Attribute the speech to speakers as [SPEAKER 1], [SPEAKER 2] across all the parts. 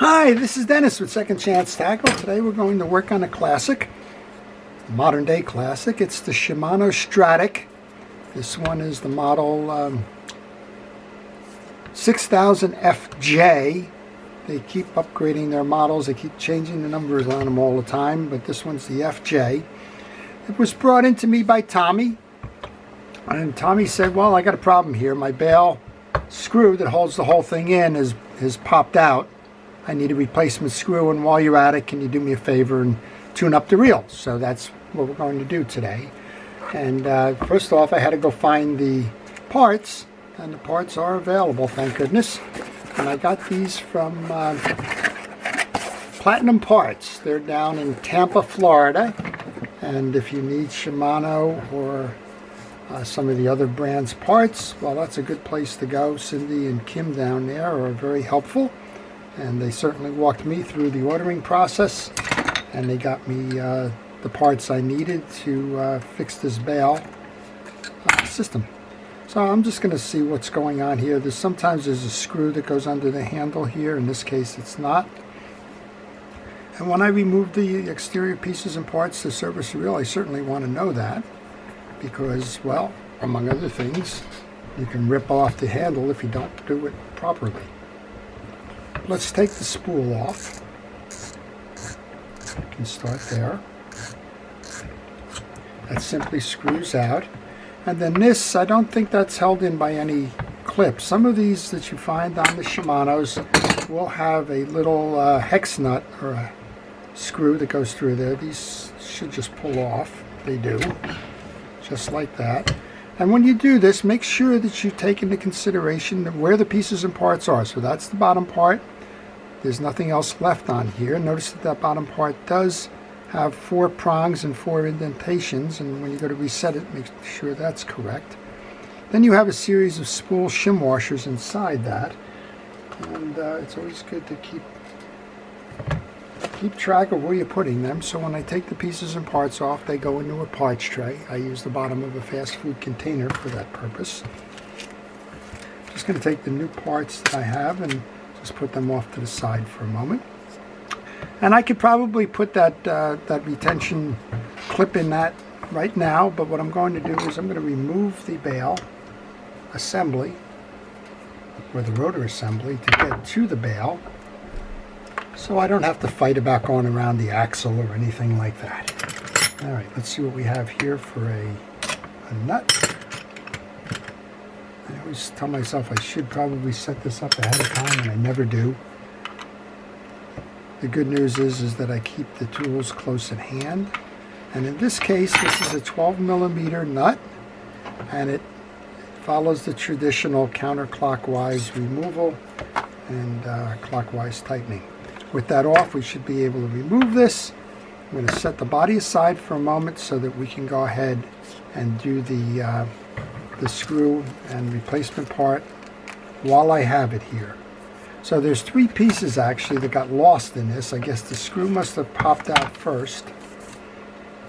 [SPEAKER 1] Hi, this is Dennis with Second Chance Tackle. Today we're going to work on a classic, modern day classic. It's the Shimano Stradic. This one is the model 6000 FJ. They keep upgrading their models. They keep changing the numbers on them all the time, but this one's the FJ. It was brought into me by Tommy, and Tommy said, well, I got a problem here. My bail screw that holds the whole thing in has popped out. I need a replacement screw, and while you're at it, can you do me a favor and tune up the reel? So that's what we're going to do today. And first off, I had to go find the parts, and the parts are available, thank goodness. And I got these from Platinum Parts. They're down in Tampa, Florida. And if you need Shimano or some of the other brands' parts, well, that's a good place to go. Cindy and Kim down there are very helpful, and they certainly walked me through the ordering process, and they got me the parts I needed to fix this bail system. So I'm just going to see what's going on here. Sometimes there's a screw that goes under the handle here. In this case, it's not. And when I remove the exterior pieces and parts to service the reel, I certainly want to know that, because, well, among other things, you can rip off the handle if you don't do it properly. Let's take the spool off. You can start there. That simply screws out. And then this, I don't think that's held in by any clip. Some of these that you find on the Shimanos will have a little hex nut or a screw that goes through there. These should just pull off. They do. Just like that. And when you do this, make sure that you take into consideration where the pieces and parts are. So that's the bottom part. There's nothing else left on here. Notice that that bottom part does have 4 prongs and 4 indentations, and when you go to reset it, make sure that's correct. Then you have a series of spool shim washers inside that, and it's always good to keep track of where you're putting them. So when I take the pieces and parts off, they go into a parts tray. I use the bottom of a fast food container for that purpose. I'm just going to take the new parts that I have and just put them off to the side for a moment. And I could probably put that that retention clip in that right now, but what I'm going to do is I'm going to remove the bail assembly, or the rotor assembly, to get to the bail, so I don't have to fight about going around the axle or anything like that. All right, let's see what we have here for a nut. I always tell myself I should probably set this up ahead of time, and I never do. The good news is that I keep the tools close at hand. And in this case, this is a 12mm nut, and it follows the traditional counterclockwise removal and clockwise tightening. With that off, we should be able to remove this. I'm going to set the body aside for a moment so that we can go ahead and do the screw and replacement part while I have it here. So there's 3 pieces actually that got lost in this. I guess the screw must have popped out first.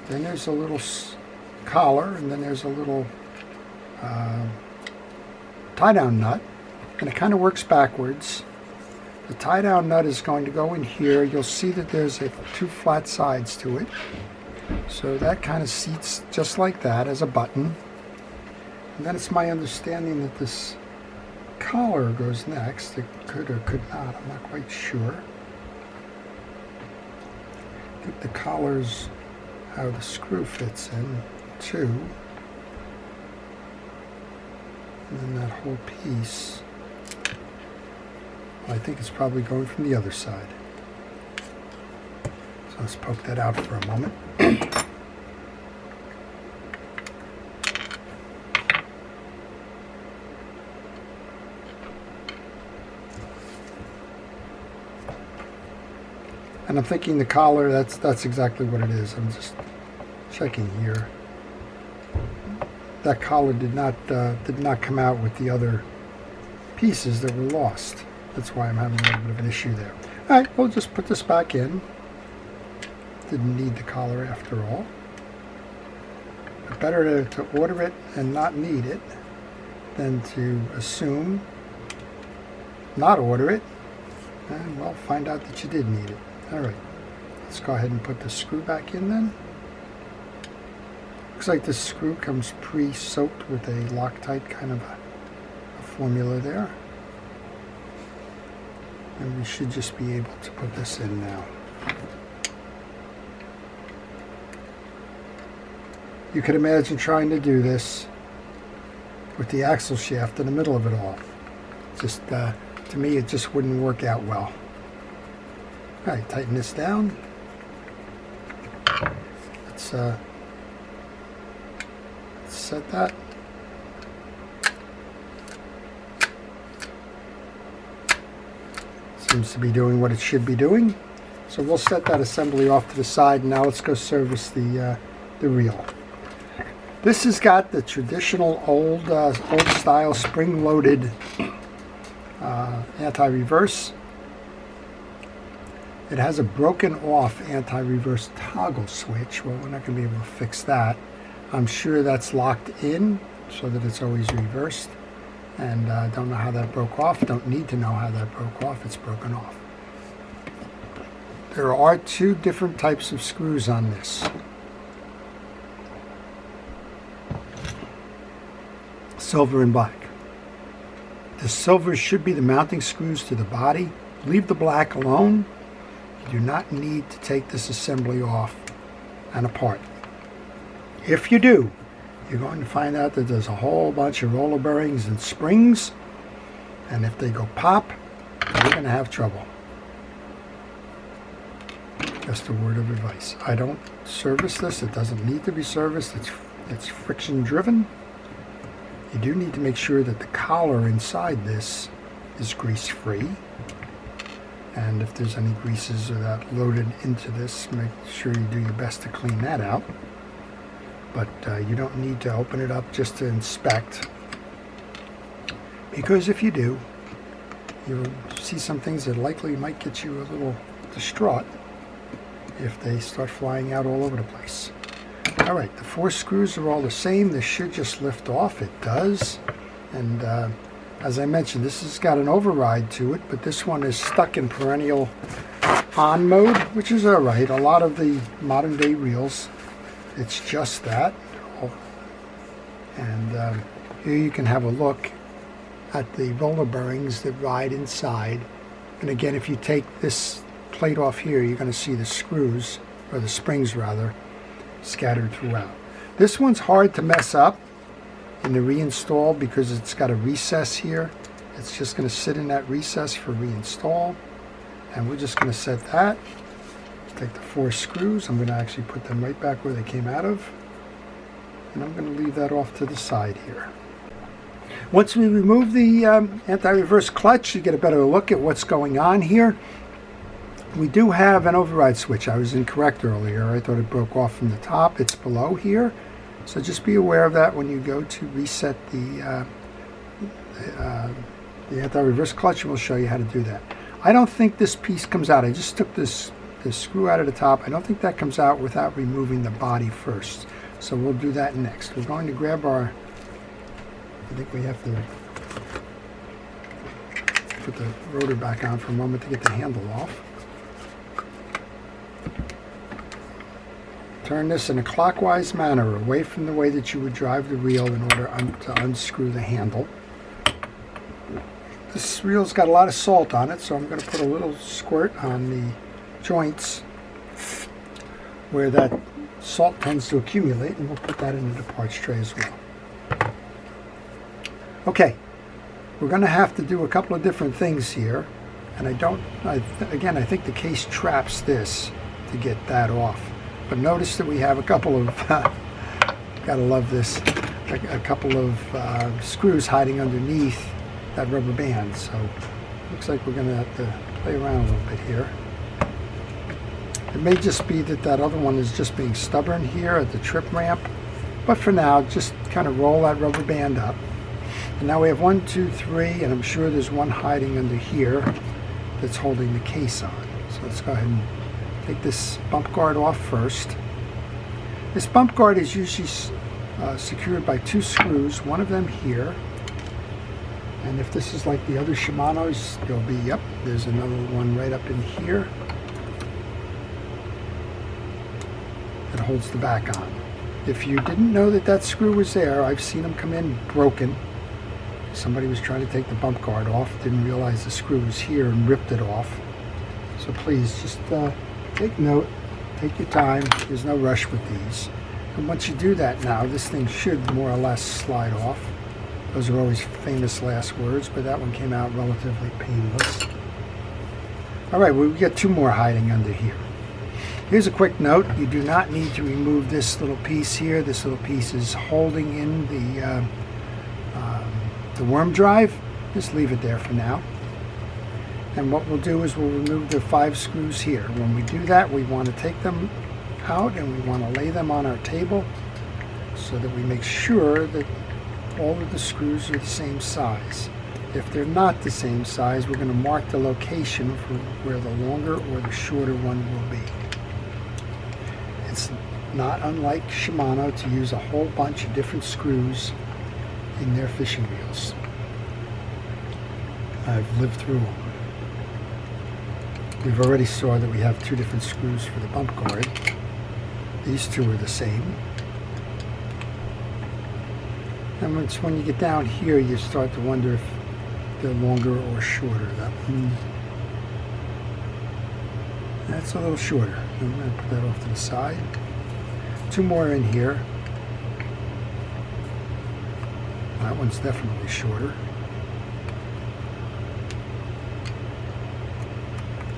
[SPEAKER 1] Then there's a little collar, and then there's a little tie-down nut, and it kind of works backwards. The tie-down nut is going to go in here. You'll see that there's 2 flat sides to it. So that kind of seats just like that as a button. And then it's my understanding that this collar goes next. It could or could not, I'm not quite sure. I think the collar's how the screw fits in too. And then that whole piece, well, I think it's probably going from the other side. So let's poke that out for a moment. And I'm thinking the collar, that's exactly what it is. I'm just checking here. That collar did not come out with the other pieces that were lost. That's why I'm having a little bit of an issue there. All right, we'll just put this back in. Didn't need the collar after all. But better to order it and not need it than to assume, not order it, And well, find out that you did need it. Alright, let's go ahead and put the screw back in then. Looks like this screw comes pre-soaked with a Loctite kind of a formula there. And we should just be able to put this in now. You could imagine trying to do this with the axle shaft in the middle of it all. Just, to me, it just wouldn't work out well. Alright, tighten this down. Let's set that. Seems to be doing what it should be doing. So we'll set that assembly off to the side. Now let's go service the reel. This has got the traditional old style spring-loaded anti-reverse. It has a broken off anti-reverse toggle switch. Well, we're not going to be able to fix that. I'm sure that's locked in so that it's always reversed. And I don't know how that broke off. Don't need to know how that broke off. It's broken off. There are two different types of screws on this. Silver and black. The silver should be the mounting screws to the body. Leave the black alone. You do not need to take this assembly off and apart. If you do, you're going to find out that there's a whole bunch of roller bearings and springs, and if they go pop, you're going to have trouble. Just a word of advice. I don't service this. It doesn't need to be serviced. It's friction driven. You do need to make sure that the collar inside this is grease free. And if there's any greases that loaded into this, make sure you do your best to clean that out. But you don't need to open it up just to inspect. Because if you do, you'll see some things that likely might get you a little distraught if they start flying out all over the place. Alright, the 4 screws are all the same. This should just lift off. It does. And as I mentioned, this has got an override to it, but this one is stuck in perennial on mode, which is alright. A lot of the modern day reels, it's just that. And here you can have a look at the roller bearings that ride inside. And again, if you take this plate off here, you're going to see the screws, or the springs rather, scattered throughout. This one's hard to mess up in the reinstall because it's got a recess here. It's just going to sit in that recess for reinstall. And we're just going to set that. Take the 4 screws. I'm going to actually put them right back where they came out of. And I'm going to leave that off to the side here. Once we remove the anti-reverse clutch, you get a better look at what's going on here. We do have an override switch. I was incorrect earlier. I thought it broke off from the top. It's below here. So just be aware of that when you go to reset the anti-reverse clutch. We'll show you how to do that. I don't think this piece comes out. I just took this screw out of the top. I don't think that comes out without removing the body first. So we'll do that next. We're going to grab our, I think we have to put the rotor back on for a moment to get the handle off. Turn this in a clockwise manner, away from the way that you would drive the reel in order to unscrew the handle. This reel's got a lot of salt on it, so I'm going to put a little squirt on the joints where that salt tends to accumulate, and we'll put that into the parts tray as well. Okay, we're going to have to do a couple of different things here, and again, I think the case traps this to get that off. But notice that we have a couple of, gotta love this, a couple of screws hiding underneath that rubber band. So looks like we're gonna have to play around a little bit here. It may just be that that other one is just being stubborn here at the trip ramp. But for now, just kind of roll that rubber band up. And now we have 1, 2, 3, and I'm sure there's one hiding under here that's holding the case on. So let's go ahead and take this bump guard off first. This bump guard is usually secured by 2 screws, one of them here And if this is like the other Shimanos, there'll be, yep, there's another one right up in here that holds the back on. If you didn't know that that screw was there, I've seen them come in broken. Somebody was trying to take the bump guard off, didn't realize the screw was here and ripped it off. So please, just take note, take your time. There's no rush with these. And once you do that now, this thing should more or less slide off. Those are always famous last words, but that one came out relatively painless. All right, well, we got two more hiding under here. Here's a quick note. You do not need to remove this little piece here. This little piece is holding in the worm drive. Just leave it there for now. And what we'll do is we'll remove the 5 screws here. When we do that, we want to take them out and we want to lay them on our table so that we make sure that all of the screws are the same size. If they're not the same size, we're going to mark the location for where the longer or the shorter one will be. It's not unlike Shimano to use a whole bunch of different screws in their fishing reels. I've lived through them. We've already saw that we have 2 different screws for the bump guard. These 2 are the same. And when you get down here, you start to wonder if they're longer or shorter. That's a little shorter. I'm going to put that off to the side. 2 more in here. That one's definitely shorter.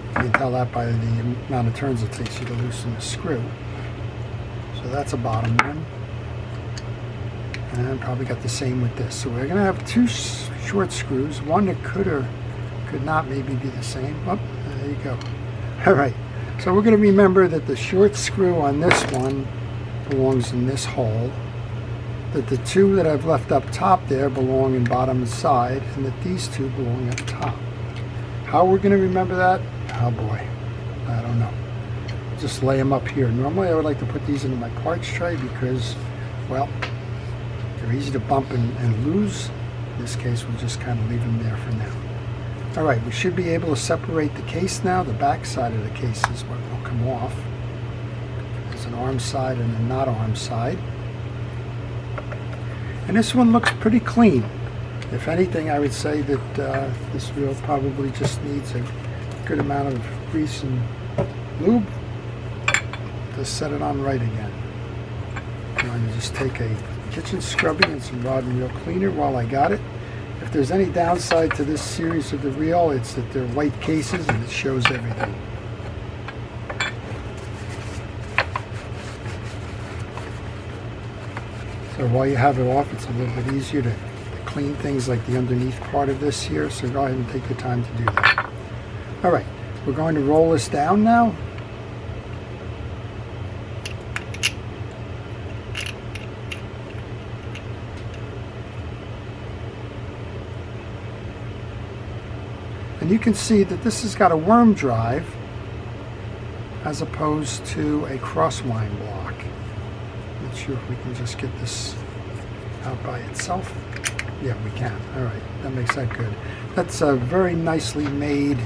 [SPEAKER 1] You can tell that by the amount of turns it takes you to loosen the screw. So that's a bottom one. And probably got the same with this. So we're going to have 2 short screws. One that could or could not maybe be the same. Oh, there you go. All right. So we're going to remember that the short screw on this one belongs in this hole. That the 2 that I've left up top there belong in bottom and side. And that these 2 belong up top. How we're going to remember that? Oh boy. I don't know. Just lay them up here. Normally I would like to put these into my parts tray because, well, they're easy to bump and lose. In this case, we'll just kind of leave them there for now. All right, we should be able to separate the case now. The back side of the case is what will come off. There's an arm side and a not arm side. And this one looks pretty clean. If anything, I would say that this reel probably just needs a good amount of grease and lube to set it on right again. I'm going to just take a kitchen scrubby and some rod and reel cleaner while I got it. If there's any downside to this series of the reel, it's that they're white cases and it shows everything. So while you have it off, it's a little bit easier to clean things like the underneath part of this here, so go ahead and take your time to do that. All right, we're going to roll this down now. And you can see that this has got a worm drive as opposed to a crosswind block. Not sure if we can just get this out by itself. Yeah, we can. All right, that makes that good. That's a very nicely made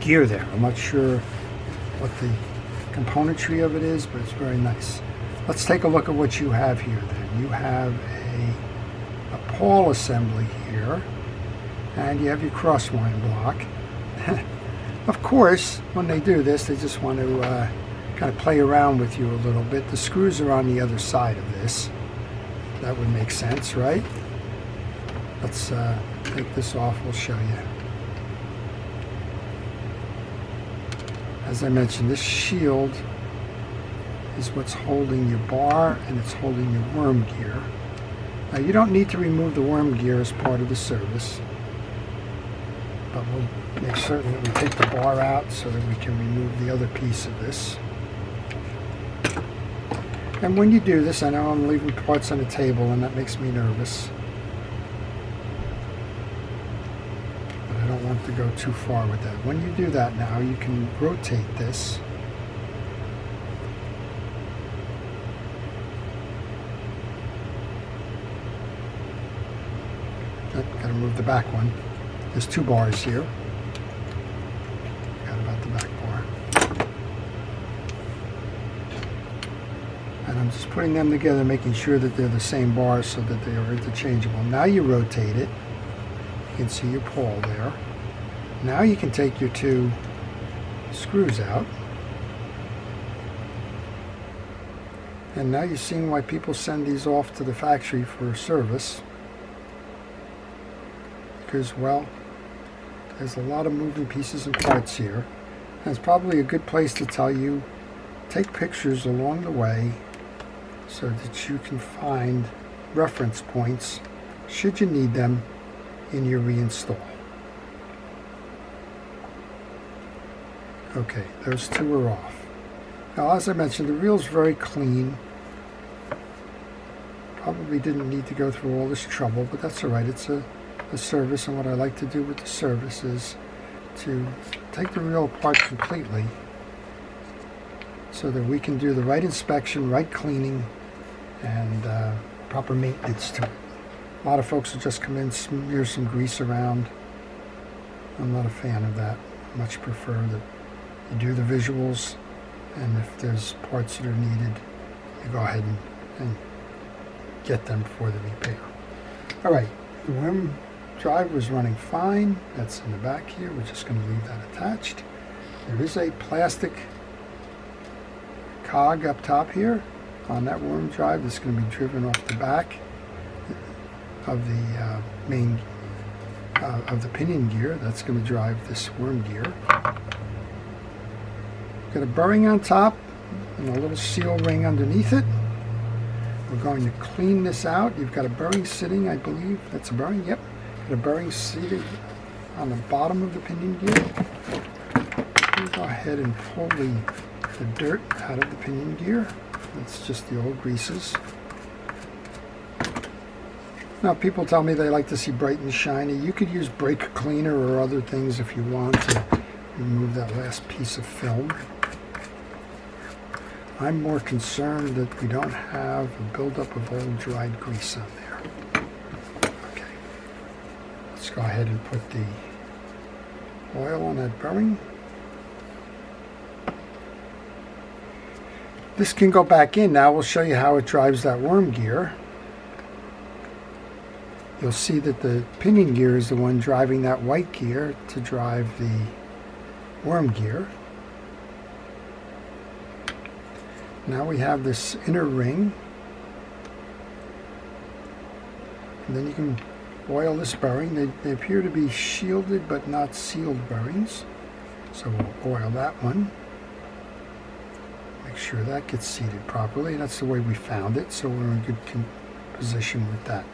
[SPEAKER 1] gear there. I'm not sure what the componentry of it is, but it's very nice. Let's take a look at what you have here then. You have a pawl assembly here, and you have your crosswind block. Of course, when they do this, they just want to kind of play around with you a little bit. The screws are on the other side of this. That would make sense, right? Let's take this off, we'll show you. As I mentioned, this shield is what's holding your bar and it's holding your worm gear. Now you don't need to remove the worm gear as part of the service, but we'll make certain that we take the bar out so that we can remove the other piece of this. And when you do this, I know I'm leaving parts on the table and that makes me nervous. But I don't want to go too far with that. When you do that now, you can rotate this. remove the back one. There's 2 bars here. Forgot about the back bar. And I'm just putting them together, making sure that they're the same bars so that they are interchangeable. Now you rotate it. You can see your pawl there. Now you can take your 2 screws out. And now you're seeing why people send these off to the factory for service. Because, well, there's a lot of moving pieces and parts here. And it's probably a good place to tell you, take pictures along the way so that you can find reference points, should you need them, in your reinstall. Okay, those 2 are off. Now, as I mentioned, the reel's very clean. Probably didn't need to go through all this trouble, but that's all right. It's a service, and what I like to do with the service is to take the reel apart completely so that we can do the right inspection, right cleaning, and proper maintenance to it. A lot of folks will just come in, smear some grease around. I'm not a fan of that. I much prefer that you do the visuals, and if there's parts that are needed, you go ahead and get them for the repair. Alright, the worm drive was running fine. That's in the back here. We're just going to leave that attached. There is a plastic cog up top here on that worm drive that's going to be driven off the back of the main of the pinion gear. That's going to drive this worm gear. Got a bearing on top and a little seal ring underneath it. We're going to clean this out. You've got a bearing sitting, I believe. That's a bearing, yep. Got a bearing seated on the bottom of the pinion gear. We'll go ahead and pull the dirt out of the pinion gear. That's just the old greases. Now, people tell me they like to see bright and shiny. You could use brake cleaner or other things if you want to remove that last piece of film. I'm more concerned that we don't have a buildup of old dried grease on there. Okay, let's go ahead and put the oil on that bearing. This can go back in now. We'll show you how it drives that worm gear. You'll see that the pinion gear is the one driving that white gear to drive the worm gear. Now we have this inner ring, and then you can oil this bearing. They appear to be shielded but not sealed bearings, so we'll oil that one. Make sure that gets seated properly. That's the way we found it, so we're in good position with that.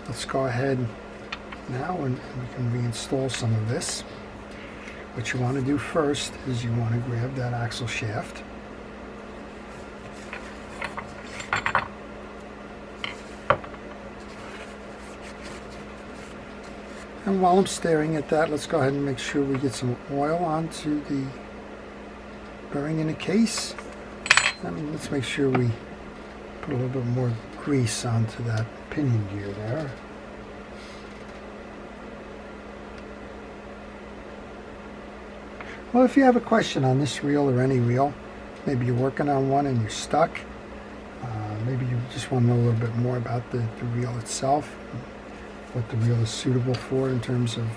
[SPEAKER 1] Let's go ahead now and we can reinstall some of this. What you want to do first is you want to grab that axle shaft. And while I'm staring at that, let's go ahead and make sure we get some oil onto the bearing in the case. And let's make sure we put a little bit more grease onto that pinion gear there. Well, if you have a question on this reel or any reel, maybe you're working on one and you're stuck, maybe you just want to know a little bit more about the reel itself, what the reel is suitable for in terms of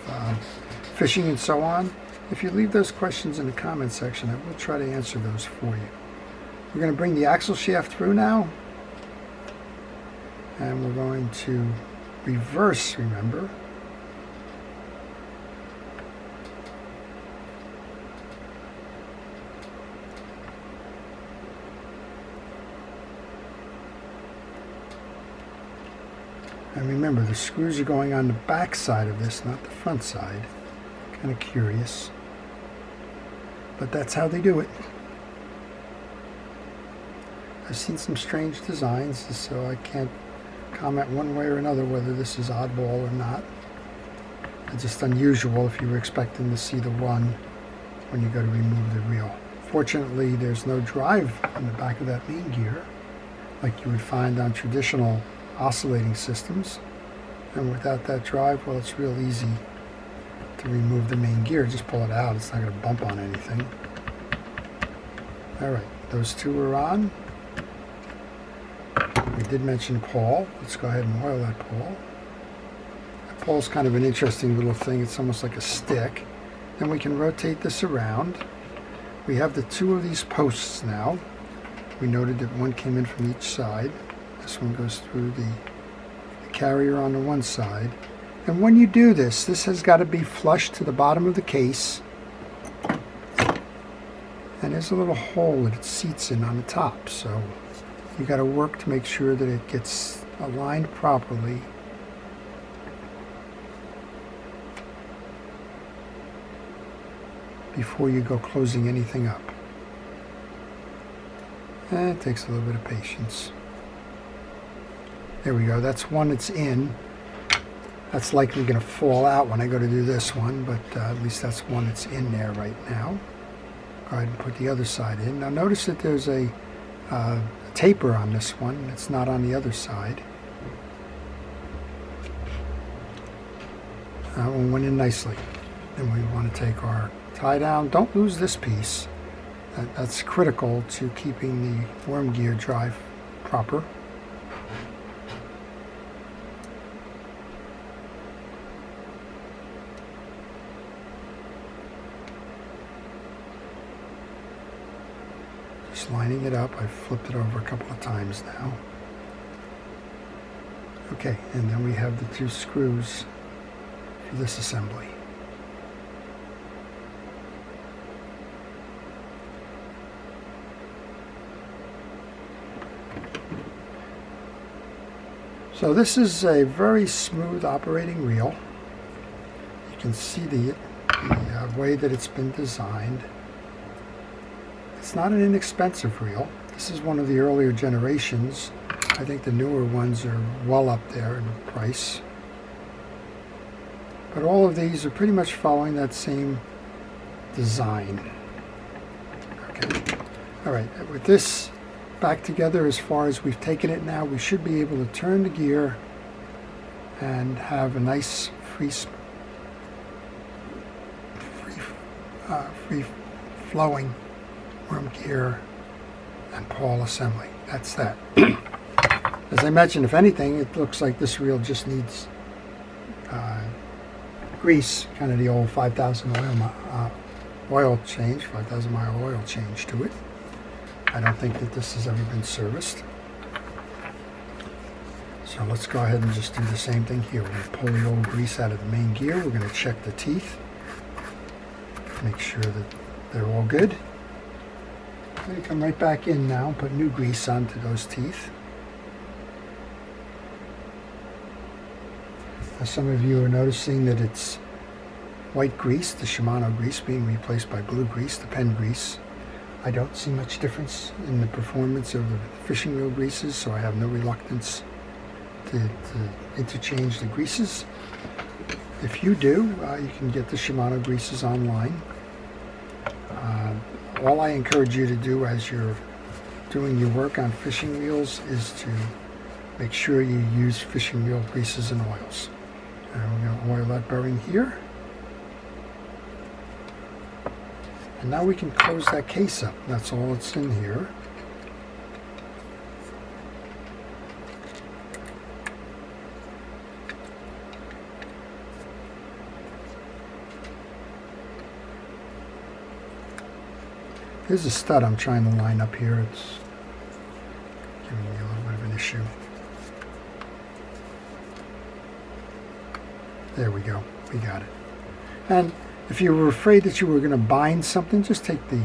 [SPEAKER 1] fishing and so on. If you leave those questions in the comment section, I will try to answer those for you. We're going to bring the axle shaft through now, and we're going to reverse, remember. And remember, the screws are going on the back side of this, not the front side. Kind of curious, but that's how they do it. I've seen some strange designs, so I can't comment one way or another whether this is oddball or not. It's just unusual if you were expecting to see the one when you go to remove the reel. Fortunately, there's no drive on the back of that main gear like you would find on traditional oscillating systems. And without that drive, well, it's real easy to remove the main gear. Just pull it out. It's not going to bump on anything. All right, those two are on. We did mention pawl. Let's go ahead and oil that pawl. That pawl's kind of an interesting little thing. It's almost like a stick. Then we can rotate this around. We have the two of these posts now. We noted that one came in from each side. This one goes through the carrier on the one side. And when you do this, this has got to be flush to the bottom of the case. And there's a little hole that it seats in on the top. So you got to work to make sure that it gets aligned properly. Before you go closing anything up. And it takes a little bit of patience. There we go. That's one that's in. That's likely going to fall out when I go to do this one, but at least that's one that's in there right now. Go ahead and put the other side in. Now notice that there's a taper on this one. It's not on the other side. That one went in nicely. Then we want to take our tie down. Don't lose this piece. That's critical to keeping the worm gear drive proper. Just lining it up. I've flipped it over a couple of times now. Okay, and then we have the two screws for this assembly. So this is a very smooth operating reel. You can see the way that it's been designed. It's not an inexpensive reel. This is one of the earlier generations. I think the newer ones are well up there in price. But all of these are pretty much following that same design. Okay. All right, with this back together as far as we've taken it now, we should be able to turn the gear and have a nice free flowing worm gear and pawl assembly. That's that. As I mentioned, if anything, it looks like this reel just needs grease, kind of the old 5,000 oil change, 5,000 mile oil change to it. I don't think that this has ever been serviced. So let's go ahead and just do the same thing here. We're going to pull the old grease out of the main gear. We're going to check the teeth. Make sure that they're all good. I'm going to come right back in now and put new grease onto those teeth. Now some of you are noticing that it's white grease, the Shimano grease, being replaced by blue grease, the pen grease. I don't see much difference in the performance of the fishing reel greases, so I have no reluctance to interchange the greases. If you do, you can get the Shimano greases online. All I encourage you to do as you're doing your work on fishing reels is to make sure you use fishing reel greases and oils. And we're going to oil that bearing here. And now we can close that case up. That's all that's in here. Here's a stud I'm trying to line up here. It's giving me a little bit of an issue. There we go. We got it. And if you were afraid that you were going to bind something, just take the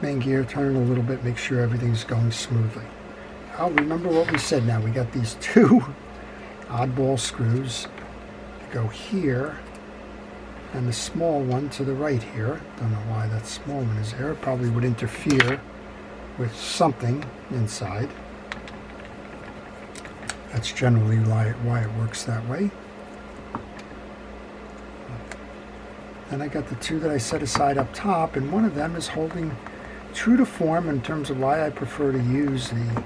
[SPEAKER 1] main gear, turn it a little bit, make sure everything's going smoothly. I'll remember what we said now. We got these two oddball screws that go here, and the small one to the right here. Don't know why that small one is there. It probably would interfere with something inside. That's generally why it works that way. Then I got the two that I set aside up top, and one of them is holding true to form in terms of why I prefer to use the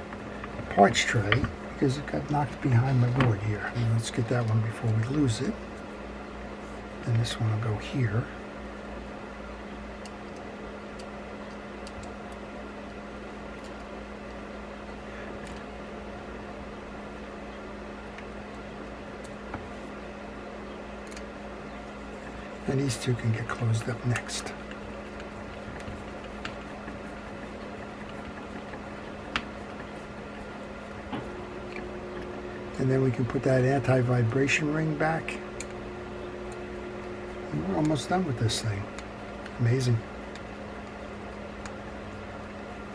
[SPEAKER 1] parts tray, because it got knocked behind my board here. Let's get that one before we lose it. Then this one will go here. And these two can get closed up next. And then we can put that anti-vibration ring back. And we're almost done with this thing. Amazing.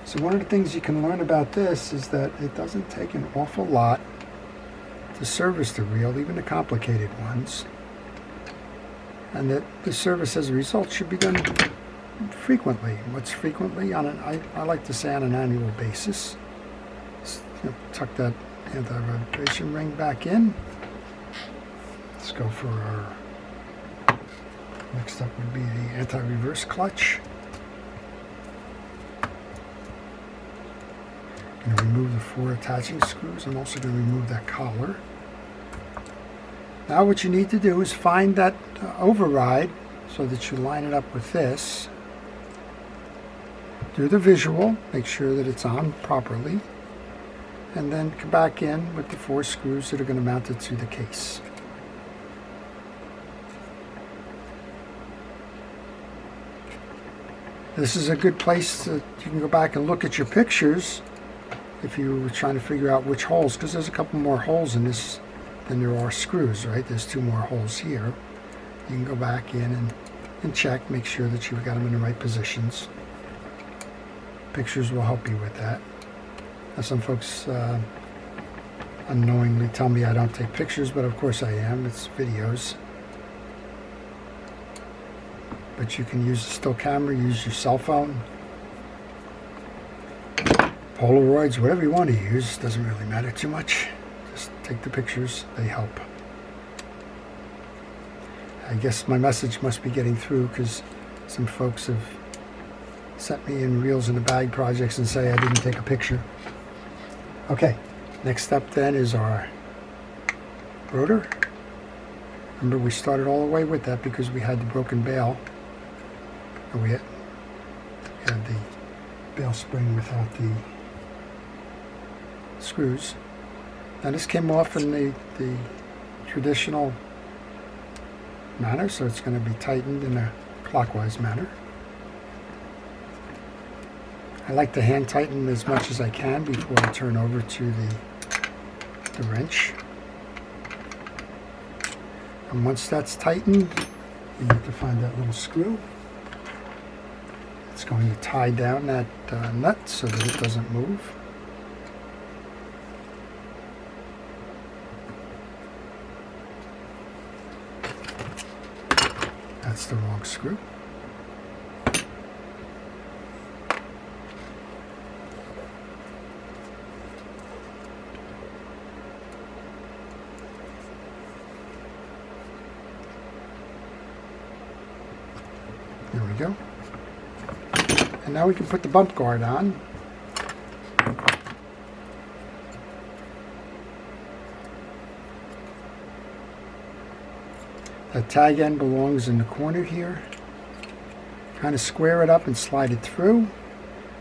[SPEAKER 1] So one of the things you can learn about this is that it doesn't take an awful lot to service the reel, even the complicated ones. And that the service as a result should be done frequently. What's frequently? I like to say on an annual basis. Tuck that anti-vibration ring back in. Let's go for our next up would be the anti-reverse clutch. I'm going to remove the 4 attaching screws. I'm also going to remove that collar. Now what you need to do is find that override so that you line it up with this. Do the visual, make sure that it's on properly, and then come back in with the 4 screws that are going to mount it to the case. This is a good place that you can go back and look at your pictures if you were trying to figure out which holes, because there's a couple more holes in this than there are screws, right? There's 2 more holes here. You can go back in and check, make sure that you've got them in the right positions. Pictures will help you with that. Now, some folks unknowingly tell me I don't take pictures, but of course I am. It's videos. But you can use a still camera, use your cell phone, Polaroids, whatever you want to use. Doesn't really matter too much. Just take the pictures, they help. I guess my message must be getting through because some folks have sent me in reels in the bag projects and say I didn't take a picture. Okay, next step then is our rotor. Remember, we started all the way with that because we had the broken bail. And we had the bail spring without the screws. Now this came off in the traditional manner, so it's going to be tightened in a clockwise manner. I like to hand tighten as much as I can before I turn over to the wrench. And once that's tightened, you need to find that little screw. It's going to tie down that nut so that it doesn't move. That's the wrong screw. There we go. And now we can put the bump guard on. That tag end belongs in the corner here. Kind of square it up and slide it through.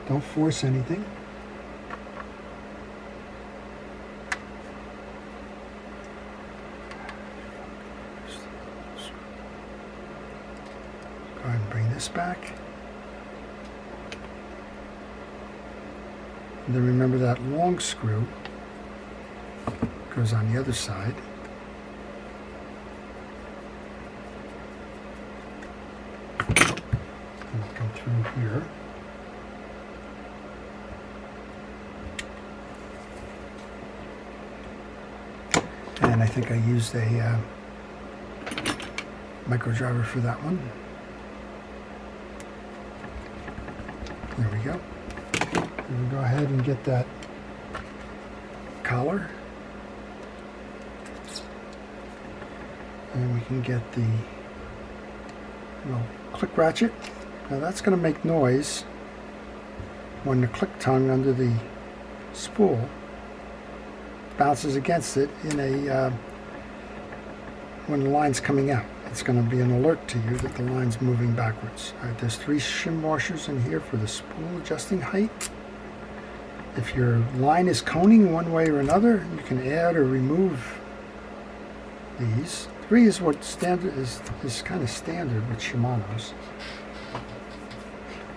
[SPEAKER 1] Don't force anything. Go ahead and bring this back. And then remember that long screw goes on the other side. And it'll come through here. And I think I used a micro driver for that one. There we go. We'll go ahead and get that collar. And we can get the little click ratchet. Now that's going to make noise when the click tongue under the spool bounces against it in a when the line's coming out. It's going to be an alert to you that the line's moving backwards. All right, there's 3 shim washers in here for the spool adjusting height. If your line is coning one way or another, you can add or remove these. 3 is what standard is kind of standard with Shimano's.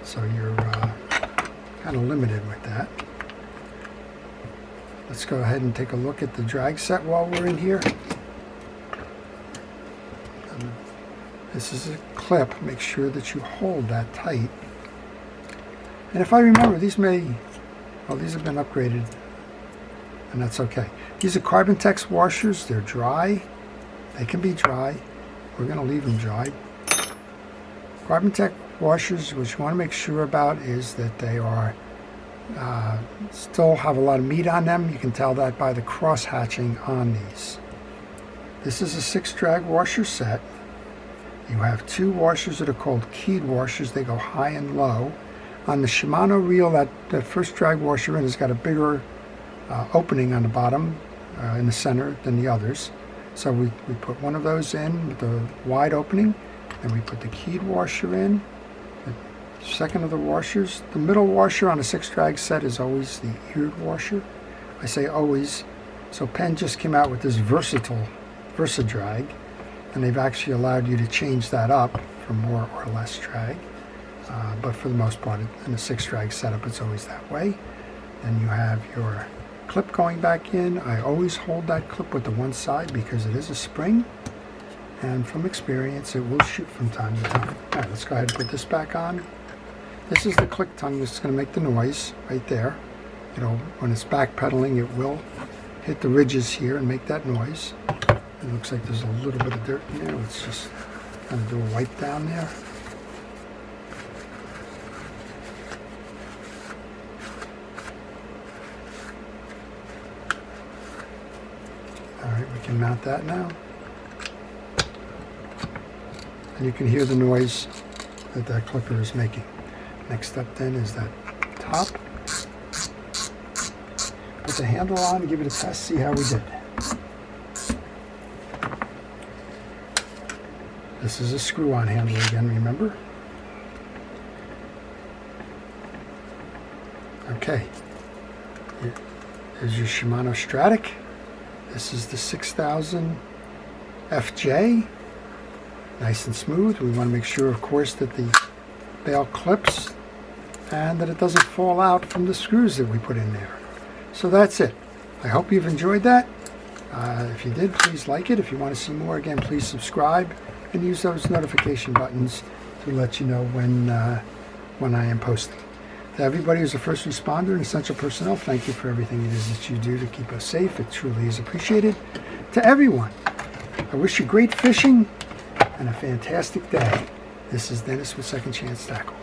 [SPEAKER 1] So you're kind of limited with that. Let's go ahead and take a look at the drag set while we're in here. This is a clip. Make sure that you hold that tight. And if I remember, these have been upgraded, and that's okay. These are Carbon Tex washers. They're dry. They can be dry. We're going to leave them dry. Carbon Tex washers, what you want to make sure about is that they are still have a lot of meat on them. You can tell that by the cross hatching on these. This is a 6 drag washer set. You have 2 washers that are called keyed washers. They go high and low. On the Shimano reel, that first drag washer in has got a bigger opening on the bottom in the center than the others. So we put one of those in with the wide opening. Then we put the keyed washer in. The second of the washers. The middle washer on a 6 drag set is always the eared washer. I say always. So Penn just came out with this Versa drag. And they've actually allowed you to change that up for more or less drag. But for the most part, in a 6 drag setup, it's always that way. Then you have your clip going back in. I always hold that clip with the one side because it is a spring. And from experience, it will shoot from time to time. All right, let's go ahead and put this back on. This is the click tongue that's going to make the noise right there. You know, when it's backpedaling, it will hit the ridges here and make that noise. It looks like there's a little bit of dirt in there. Let's just kind of do a wipe down there. All right, we can mount that now. And you can hear the noise that that clipper is making. Next step then is that top. Put the handle on, give it a test, see how we did. This is a screw-on handle again, remember? Okay. Here's your Shimano Stradic. This is the 6000 FJ. Nice and smooth. We want to make sure, of course, that the bail clips and that it doesn't fall out from the screws that we put in there. So that's it. I hope you've enjoyed that. If you did, please like it. If you want to see more, again, please subscribe and use those notification buttons to let you know when I am posting. To everybody who's a first responder and essential personnel, thank you for everything it is that you do to keep us safe. It truly is appreciated. To everyone, I wish you great fishing and a fantastic day. This is Dennis with Second Chance Tackle.